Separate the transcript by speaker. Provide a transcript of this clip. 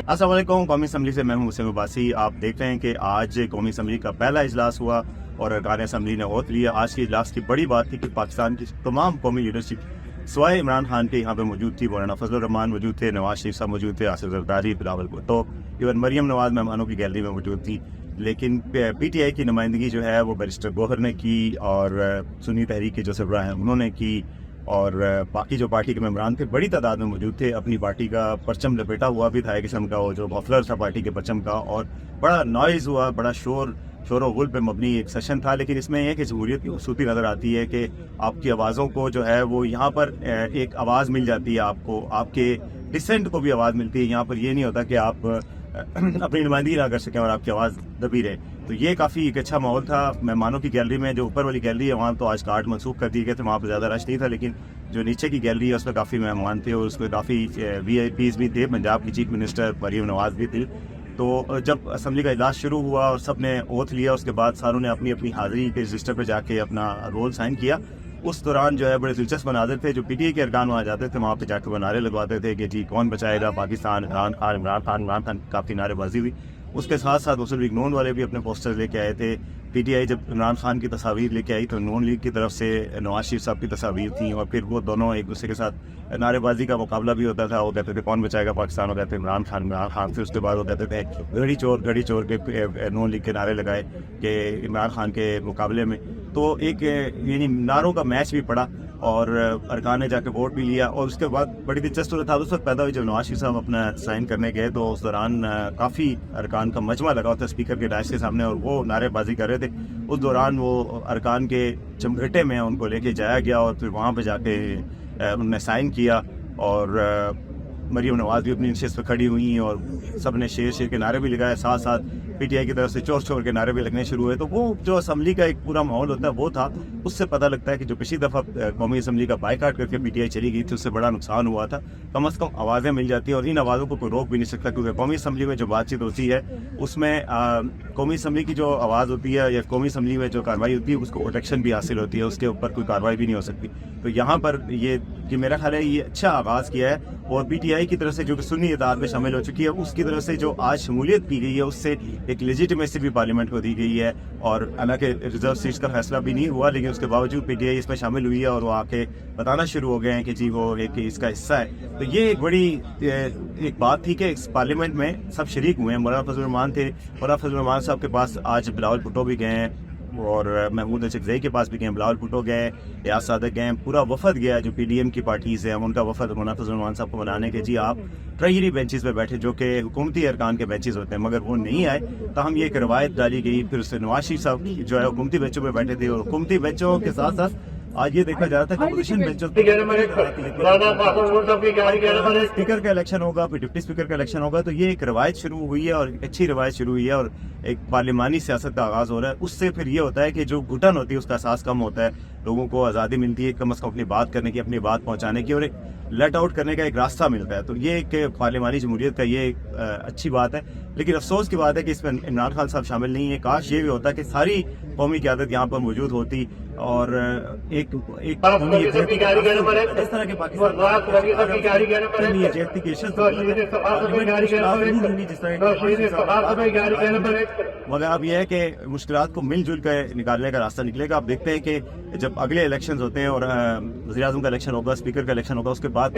Speaker 1: अस्सलाम वालेकुम। कौमी असम्बली से मैं हूं हुसैन अब्बासी। आप देख रहे हैं कि आज कौमी असम्बली का पहला इजलास हुआ और अरकान असम्बली ने ओथ लिया। आज के इजलास की बड़ी बात थी कि पाकिस्तान की तमाम कौमी लीडरशिप सवाए इमरान खान के यहाँ पे मौजूद थी। मौलाना फजल रहमान मौजूद थे, नवाज शरीफ साहब मौजूद थे, आसिफ जरदारी, बिलावल भुट्टो, इवन मरियम नवाज मेहमानों की गैलरी में मौजूद थी। लेकिन PTI की नुमाइंदगी जो है वो बैरिस्टर गौहर ने की और सुन्नी तहरीक के जोसेफ इब्राहिम उन्होंने की और बाकी जो पार्टी के मेम्बरान थे बड़ी तादाद में मौजूद थे। अपनी पार्टी का परचम लपेटा हुआ भी था एक किस्म का, वो जो मफलर था पार्टी के परचम का, और बड़ा नॉइज़ हुआ, बड़ा शोर व गुल पे मबनी एक सेशन था। लेकिन इसमें यह कि जमहूरियत की खूबसूरती नज़र आती है कि आपकी आवाज़ों को जो है वो यहाँ पर एक आवाज़ मिल जाती है, आपको आपके डिसेंट को भी आवाज़ मिलती है। यहाँ पर ये नहीं होता कि आप अपनी नुमाइंदगी ना कर सकें और आपकी आवाज़ दबी रहे। तो ये काफ़ी एक अच्छा माहौल था। मेहमानों की गैलरी में, जो ऊपर वाली गैलरी है वहाँ तो आज कार्ड मनसूख कर दिए गए थे, वहाँ पर ज़्यादा रश नहीं था। लेकिन जो नीचे की गैलरी है उसमें काफ़ी मेहमान थे और उसमें काफ़ी VIPs भी थे। पंजाब की चीफ मिनिस्टर मरियम नवाज भी थी। तो जब असम्बली का इजलास शुरू हुआ और सब ने ओथ लिया, उसके बाद सारों ने अपनी अपनी हाज़िरी के रजिस्टर पर जाके अपना रोल साइन किया। उस दौरान जो है बड़े दिलचस्प मनाज़िर थे। जो PTI के अरकान वहाँ जाते थे वहाँ पे जाकर वो नारे लगवाते थे कि जी कौन बचाएगा पाकिस्तान, इमरान खान, काफ़ी नारेबाजी हुई। उसके साथ साथ मुस्लिम लीग नून वाले भी अपने पोस्टर लेके आए थे। PTI जब इमरान खान की तस्वीर लेके आई तो नून लीग की तरफ से नवाज शरीफ साहब की तस्वीर थी और फिर वो दोनों एक दूसरे के साथ नारेबाजी का मुकाबला भी होता था। वो कहते थे कौन बचाएगा पाकिस्तान, वो कहते थे इमरान खान। फिर उसके बाद वो कहते थे घड़ी चोर के नून लीग के नारे लगाए कि इमरान खान के मुकाबले में। तो एक यानी नारों का मैच भी पड़ा और अरकान ने जाके वोट भी लिया। और उसके बाद बड़ी दिलचस्प सूरत हाल उस वक्त पैदा हुई जब नवाज शरीफ साहब अपना साइन करने गए तो उस दौरान काफ़ी अरकान का मजमा लगा होता स्पीकर के डायस के सामने और वो नारेबाजी कर रहे थे। उस दौरान वो अरकान के चमघटे में उनको लेके जाया गया और फिर वहाँ पे जाके उन्होंने साइन किया और मरियम नवाज भी अपनी नशिस्त पर खड़ी हुई और सब ने शेर के नारे भी लगाए। साथ साथ PTI की तरफ से चोर के नारे भी लगने शुरू हुए। तो वो जो असम्बली का एक पूरा माहौल होता है वो था। उससे पता लगता है कि जो पिछली दफ़ा कौमी असम्बली का बाइकाट करके PTI चली गई थी उससे बड़ा नुकसान हुआ था। कम अज़ कम आवाज़ें मिल जाती हैं और इन आवाज़ों को कोई रोक भी नहीं सकता, क्योंकि कौमी असम्बली में जो बातचीत होती है उसमें कौमी असम्बली की जो आवाज़ होती है या कौमी असम्बली में जो कार्रवाई होती है उसको प्रोटेक्शन भी हासिल होती है, उसके ऊपर कोई कार्रवाई भी नहीं हो सकती। तो यहाँ पर ये मेरा ख्याल है ये अच्छा आगाज़ किया है और PTI की तरफ से जो कि सुन्नी इदार में शामिल हो चुकी है उसकी तरफ से जो आज शमूलियत की गई है उससे एक लेजिटिमेसी भी पार्लियामेंट को दी गई है। और हालांकि रिजर्व सीट्स का फैसला भी नहीं हुआ लेकिन उसके बावजूद PTI इसमें शामिल हुई है और वो आके बताना शुरू हो गए हैं कि जी वो एक इसका हिस्सा है। तो ये एक बड़ी एक बात थी कि इस पार्लियामेंट में सब शरीक हुए हैं। मौलाना फजल रहमान थे, मौलाना फजल रहमान साहब के पास आज बिलावल भुट्टो भी गए हैं और महमूद अशरफ के पास भी गए, बिलावल भुट्टो गए, याद सादक गए, पूरा वफद गया जो PDM की पार्टीज़ हैं उनका वफद मौलाना फजल रहमान साहब को मनाने के जी आप ट्रेजरी बेंचेस पे बैठे जो कि हुकूमती अरकान के बेंचेस होते हैं, मगर वो नहीं आए। तो हम ये एक रवायत डाली गई। फिर उससे नवाज शरीफ साहब जो है हुकूमती बेंचों पे बैठे थे और हुकूमती बेंचों के साथ साथ आज ये देखा जा रहा था कि अपोजिशन बेंचों स्पीकर का इलेक्शन होगा, फिर डिप्टी स्पीकर का इलेक्शन होगा। तो ये एक रवायत शुरू हुई है और एक अच्छी रवायत शुरू हुई है और एक पार्लिमानी सियासत का आगाज़ हो रहा है। उससे फिर ये होता है कि जो घुटन होती है उसका एहसास कम होता है, लोगों को आज़ादी मिलती है कम अज़ कम अपनी बात करने की, अपनी बात पहुँचाने की और एक लेट आउट करने का एक रास्ता मिलता है। तो ये एक पार्लिमानी जमहूरियत का ये एक अच्छी बात है। लेकिन अफसोस की बात है कि इसमें इमरान खान साहब शामिल नहीं है। काश ये भी होता कि सारी कौमी क़यादत यहाँ पर मौजूद होती और एक इस तरह के पाकिस्तान मगर अब यह है कि मुश्किलात को मिलजुल कर निकालने का रास्ता निकलेगा। आप देखते हैं कि जब अगले इलेक्शन होते हैं और वज़ीर आज़म का इलेक्शन होगा, स्पीकर का इलेक्शन होगा, उसके बाद